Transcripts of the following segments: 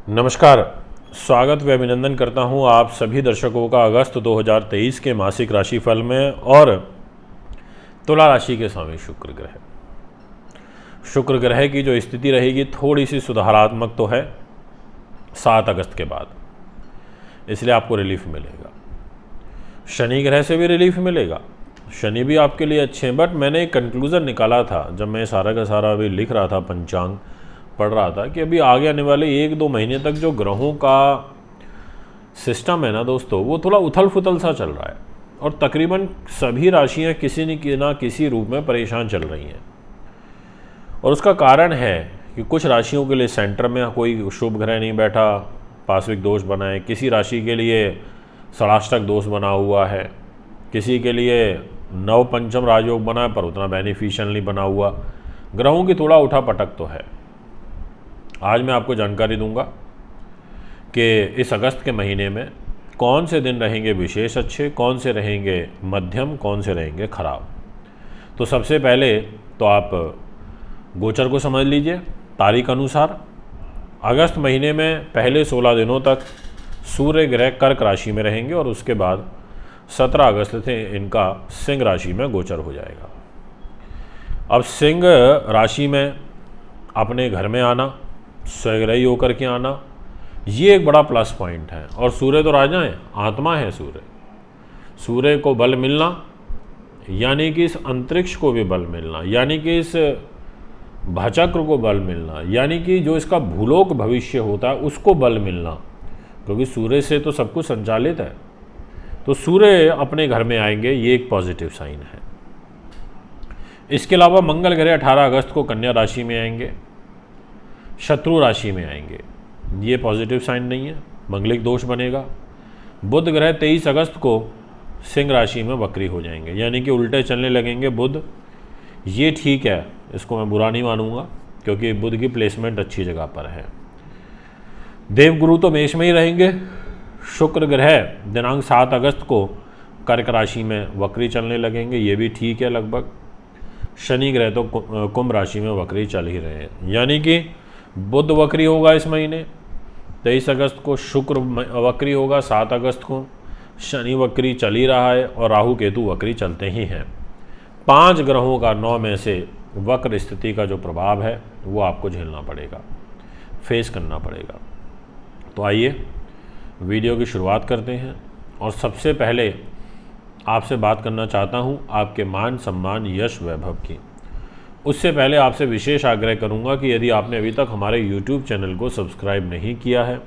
नमस्कार। स्वागत व अभिनंदन करता हूं आप सभी दर्शकों का अगस्त 2023 के मासिक राशिफल में। और तुला राशि के स्वामी शुक्र ग्रह की जो स्थिति रहेगी थोड़ी सी सुधारात्मक तो है 7 अगस्त के बाद, इसलिए आपको रिलीफ मिलेगा। शनि ग्रह से भी रिलीफ मिलेगा, शनि भी आपके लिए अच्छे हैं। बट मैंने एक कंक्लूज़न निकाला था जब मैं सारा का सारा अभी लिख रहा था, पंचांग पढ़ रहा था, कि अभी आगे आने वाले 1-2 महीने तक जो ग्रहों का सिस्टम है ना दोस्तों, वो थोड़ा उथल फुथल सा चल रहा है और तकरीबन सभी राशियां किसी न किसी रूप में परेशान चल रही हैं। और उसका कारण है कि कुछ राशियों के लिए सेंटर में कोई शुभ ग्रह नहीं बैठा, पार्श्विक दोष बना है। किसी राशि के लिए षडाष्टक दोष बना हुआ है, किसी के लिए नव पंचम राजयोग बना है पर उतना बेनिफिशियल नहीं बना हुआ। ग्रहों की थोड़ा उठा पटक तो है। आज मैं आपको जानकारी दूंगा कि इस अगस्त के महीने में कौन से दिन रहेंगे विशेष अच्छे, कौन से रहेंगे मध्यम, कौन से रहेंगे खराब। तो सबसे पहले तो आप गोचर को समझ लीजिए। तारीख अनुसार अगस्त महीने में पहले 16 दिनों तक सूर्य ग्रह कर्क राशि में रहेंगे और उसके बाद 17 अगस्त से इनका सिंह राशि में गोचर हो जाएगा। अब सिंह राशि में अपने घर में आना, स्वग्रही होकर के आना, ये एक बड़ा प्लस पॉइंट है। और सूर्य तो राजा है, आत्मा है सूर्य को बल मिलना, यानी कि इस अंतरिक्ष को भी बल मिलना, यानी कि इस भचक्र को बल मिलना, यानी कि जो इसका भूलोक भविष्य होता है उसको बल मिलना, क्योंकि सूर्य से तो सब कुछ संचालित है। तो सूर्य अपने घर में आएंगे, ये एक पॉजिटिव साइन है। इसके अलावा मंगल ग्रह 18 अगस्त को कन्या राशि में आएंगे, शत्रु राशि में आएंगे, ये पॉजिटिव साइन नहीं है, मंगलिक दोष बनेगा। बुध ग्रह 23 अगस्त को सिंह राशि में वक्री हो जाएंगे, यानी कि उल्टे चलने लगेंगे बुध। ये ठीक है, इसको मैं बुरा नहीं मानूंगा क्योंकि बुध की प्लेसमेंट अच्छी जगह पर है। देवगुरु तो मेष में ही रहेंगे। शुक्र ग्रह दिनांक 7 अगस्त को कर्क राशि में वक्री चलने लगेंगे, ये भी ठीक है लगभग। शनि ग्रह तो कुंभ राशि में वक्री चल ही रहे हैं, यानी कि बुध वक्री होगा इस महीने 23 अगस्त को, शुक्र वक्री होगा 7 अगस्त को, शनि वक्री चल ही रहा है और राहु केतु वक्री चलते ही हैं। 5 ग्रहों का 9 में से वक्र स्थिति का जो प्रभाव है वो आपको झेलना पड़ेगा, फेस करना पड़ेगा। तो आइए वीडियो की शुरुआत करते हैं। और सबसे पहले आपसे बात करना चाहता हूँ आपके मान सम्मान यश वैभव की। उससे पहले आपसे विशेष आग्रह करूंगा कि यदि आपने अभी तक हमारे YouTube चैनल को सब्सक्राइब नहीं किया है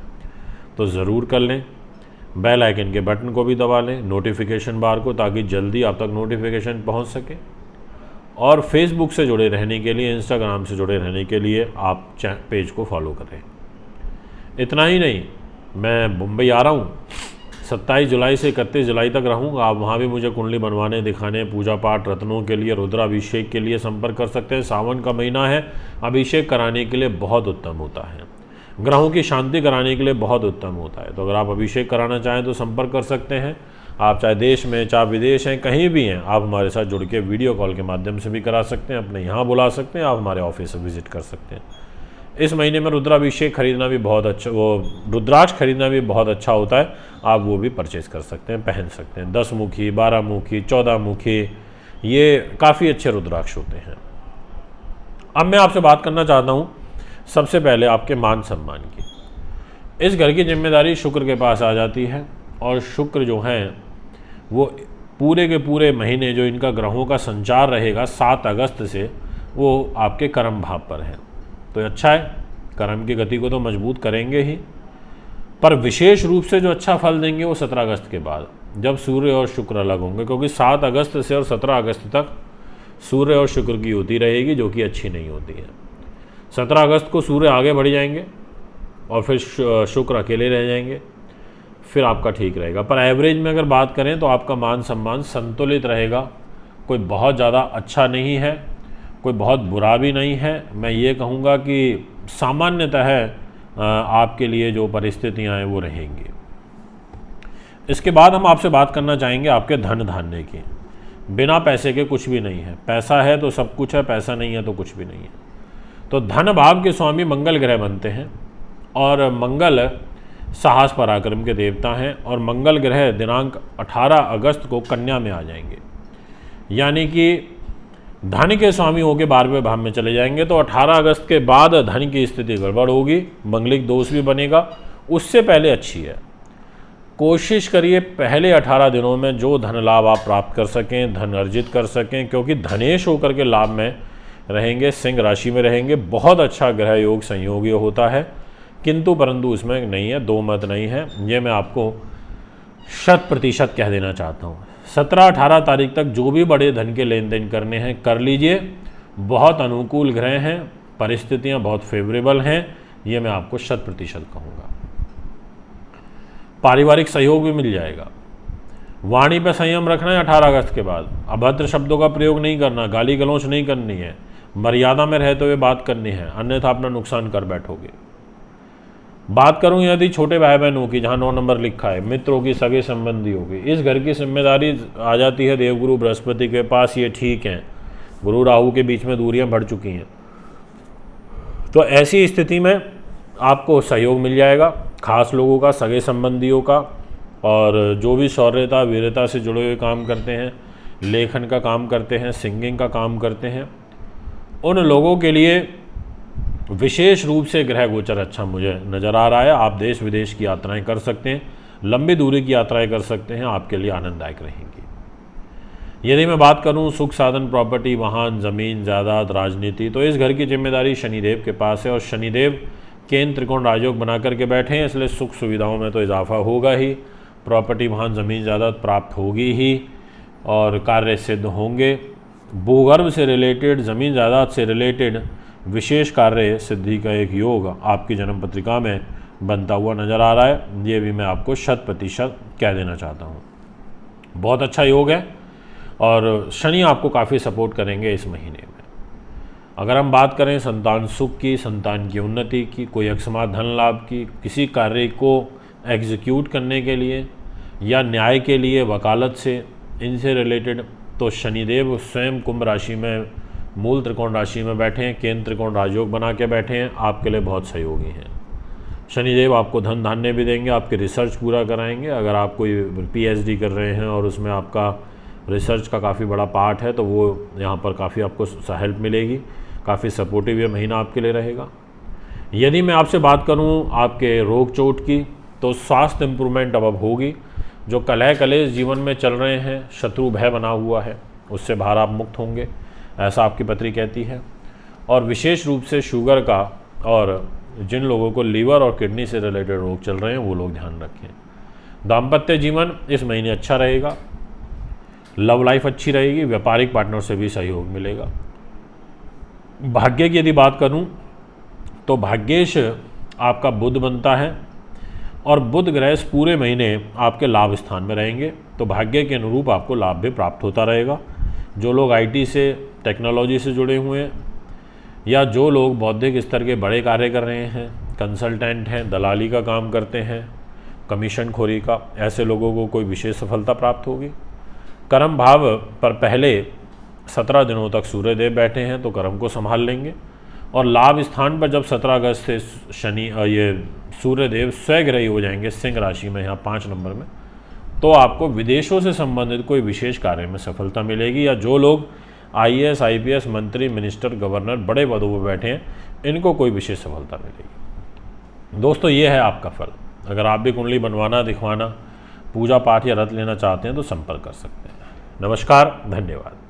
तो ज़रूर कर लें, बेल आइकन के बटन को भी दबा लें, नोटिफिकेशन बार को, ताकि जल्दी आप तक नोटिफिकेशन पहुंच सके। और फेसबुक से जुड़े रहने के लिए, इंस्टाग्राम से जुड़े रहने के लिए आप पेज को फॉलो करें। इतना ही नहीं, मैं मुंबई आ रहा हूँ 27 जुलाई से 31 जुलाई तक रहूँगा। आप वहाँ भी मुझे कुंडली बनवाने, दिखाने, पूजा पाठ, रत्नों के लिए, रुद्राभिषेक के लिए संपर्क कर सकते हैं। सावन का महीना है, अभिषेक कराने के लिए बहुत उत्तम होता है, ग्रहों की शांति कराने के लिए बहुत उत्तम होता है। तो अगर आप अभिषेक कराना चाहें तो संपर्क कर सकते हैं। आप चाहे देश में चाहे विदेश हैं, कहीं भी हैं, आप हमारे साथ जुड़ के वीडियो कॉल के माध्यम से भी करा सकते हैं, अपने यहाँ बुला सकते हैं, आप हमारे ऑफिस से विजिट कर सकते हैं। इस महीने में रुद्राभिषेक खरीदना भी बहुत अच्छा, वो रुद्राक्ष खरीदना भी बहुत अच्छा होता है, आप वो भी परचेज़ कर सकते हैं, पहन सकते हैं। 10 मुखी, 12 मुखी, 14 मुखी, ये काफ़ी अच्छे रुद्राक्ष होते हैं। अब मैं आपसे बात करना चाहता हूँ सबसे पहले आपके मान सम्मान की। इस घर की जिम्मेदारी शुक्र के पास आ जाती है और शुक्र जो हैं वो पूरे के पूरे महीने जो इनका ग्रहों का संचार रहेगा 7 अगस्त से, वो आपके कर्म भाव पर है। तो अच्छा है, कर्म की गति को तो मजबूत करेंगे ही, पर विशेष रूप से जो अच्छा फल देंगे वो 17 अगस्त के बाद, जब सूर्य और शुक्र अलग होंगे। क्योंकि 7 अगस्त से और 17 अगस्त तक सूर्य और शुक्र की युति रहेगी, जो कि अच्छी नहीं होती है। 17 अगस्त को सूर्य आगे बढ़ जाएंगे और फिर शुक्र अकेले रह जाएंगे, फिर आपका ठीक रहेगा। पर एवरेज में अगर बात करें तो आपका मान सम्मान संतुलित रहेगा, कोई बहुत ज़्यादा अच्छा नहीं है, कोई बहुत बुरा भी नहीं है। मैं ये कहूँगा कि सामान्यतः आपके लिए जो परिस्थितियाँ हैं वो रहेंगी। इसके बाद हम आपसे बात करना चाहेंगे आपके धन धान्य की। बिना पैसे के कुछ भी नहीं है, पैसा है तो सब कुछ है, पैसा नहीं है तो कुछ भी नहीं है। तो धन भाव के स्वामी मंगल ग्रह बनते हैं और मंगल साहस पराक्रम के देवता हैं, और मंगल ग्रह दिनांक 18 अगस्त को कन्या में आ जाएंगे, यानी कि धन के स्वामी होकर 12वें भाव में चले जाएंगे। तो 18 अगस्त के बाद धन की स्थिति गड़बड़ होगी, मंगलिक दोष भी बनेगा, उससे पहले अच्छी है। कोशिश करिए पहले 18 दिनों में जो धन लाभ आप प्राप्त कर सकें, धन अर्जित कर सकें, क्योंकि धनेश होकर के लाभ में रहेंगे, सिंह राशि में रहेंगे, बहुत अच्छा ग्रह योग संयोग होता है, किंतु परंतु उसमें नहीं है, दो मत नहीं है, ये मैं आपको 100% कह देना चाहता हूँ। 17-18 तारीख तक जो भी बड़े धन के लेन देन करने हैं कर लीजिए, बहुत अनुकूल ग्रह हैं, परिस्थितियाँ बहुत फेवरेबल हैं, ये मैं आपको 100% कहूँगा। पारिवारिक सहयोग भी मिल जाएगा। वाणी पर संयम रखना है 18 अगस्त के बाद, अभद्र शब्दों का प्रयोग नहीं करना, गाली गलौच नहीं करनी है, मर्यादा में रहते हुए बात करनी है, अन्यथा अपना नुकसान कर बैठोगे। बात करूं यदि छोटे भाई बहनों की, जहां 9 नंबर लिखा है, मित्रों की, सगे संबंधियों की, इस घर की जिम्मेदारी आ जाती है देवगुरु बृहस्पति के पास, ये ठीक हैं, गुरु राहु के बीच में दूरियां बढ़ चुकी हैं, तो ऐसी स्थिति में आपको सहयोग मिल जाएगा खास लोगों का, सगे संबंधियों का, और जो भी शौर्यता वीरता से जुड़े हुए काम करते हैं, लेखन का काम करते हैं, सिंगिंग का काम करते हैं, उन लोगों के लिए विशेष रूप से ग्रह गोचर अच्छा मुझे नज़र आ रहा है। आप देश विदेश की यात्राएं कर सकते हैं, लंबी दूरी की यात्राएं कर सकते हैं, आपके लिए आनंददायक रहेंगी। यदि मैं बात करूं सुख साधन, प्रॉपर्टी, वाहन, ज़मीन, जायदाद, राजनीति, तो इस घर की जिम्मेदारी शनिदेव के पास है, और शनिदेव केंद्र त्रिकोण राजयोग बना करके बैठे हैं, इसलिए सुख सुविधाओं में तो इजाफा होगा ही, प्रॉपर्टी, वाहन, ज़मीन, जायदाद प्राप्त होगी ही, और कार्य सिद्ध होंगे। भूगर्भ से रिलेटेड, ज़मीन जायदाद से रिलेटेड विशेष कार्य सिद्धि का एक योग आपकी जन्म पत्रिका में बनता हुआ नज़र आ रहा है, ये भी मैं आपको 100% कह देना चाहता हूँ। बहुत अच्छा योग है, और शनि आपको काफ़ी सपोर्ट करेंगे इस महीने में। अगर हम बात करें संतान सुख की, संतान की उन्नति की, कोई अकस्मात धन लाभ की, किसी कार्य को एग्जीक्यूट करने के लिए या न्याय के लिए, वकालत से, इनसे रिलेटेड, तो शनिदेव स्वयं कुंभ राशि में, मूल त्रिकोण राशि में बैठे हैं, केंद्र त्रिकोण राजयोग बना के बैठे हैं, आपके लिए बहुत सहयोगी हैं। शनिदेव आपको धन धान्य भी देंगे, आपके रिसर्च पूरा कराएंगे। अगर आप कोई PhD कर रहे हैं और उसमें आपका रिसर्च का काफ़ी बड़ा पार्ट है, तो वो यहाँ पर काफ़ी आपको हेल्प मिलेगी, काफ़ी सपोर्टिव ये महीना आपके लिए रहेगा। यदि मैं आपसे बात करूँ आपके रोग चोट की, तो स्वास्थ्य इम्प्रूवमेंट अब होगी। जो कलह कलेश जीवन में चल रहे हैं, शत्रु भय बना हुआ है, उससे बाहर आप मुक्त होंगे, ऐसा आपकी पत्री कहती है। और विशेष रूप से शुगर का, और जिन लोगों को लीवर और किडनी से रिलेटेड रोग चल रहे हैं, वो लोग ध्यान रखें। दाम्पत्य जीवन इस महीने अच्छा रहेगा, लव लाइफ अच्छी रहेगी, व्यापारिक पार्टनर से भी सहयोग मिलेगा। भाग्य की यदि बात करूं, तो भाग्येश आपका बुध बनता है, और बुध ग्रह पूरे महीने आपके लाभ स्थान में रहेंगे, तो भाग्य के अनुरूप आपको लाभ भी प्राप्त होता रहेगा। जो लोग IT से, टेक्नोलॉजी से जुड़े हुए हैं, या जो लोग बौद्धिक स्तर के बड़े कार्य कर रहे हैं, कंसल्टेंट हैं, दलाली का काम करते हैं, कमीशन खोरी का, ऐसे लोगों को कोई विशेष सफलता प्राप्त होगी। कर्म भाव पर पहले 17 दिनों तक सूर्यदेव बैठे हैं, तो कर्म को संभाल लेंगे, और लाभ स्थान पर जब 17 अगस्त से शनि ये सूर्यदेव स्वग्रही हो जाएंगे सिंह राशि में, यहाँ 5 नंबर में, तो आपको विदेशों से संबंधित कोई विशेष कार्य में सफलता मिलेगी। या जो लोग IAS, IPS, मंत्री, मिनिस्टर, गवर्नर, बड़े पदों पर बैठे हैं, इनको कोई विशेष सफलता मिलेगी। दोस्तों, ये है आपका फल। अगर आप भी कुंडली बनवाना, दिखवाना, पूजा पाठ या रत लेना चाहते हैं, तो संपर्क कर सकते हैं। नमस्कार, धन्यवाद।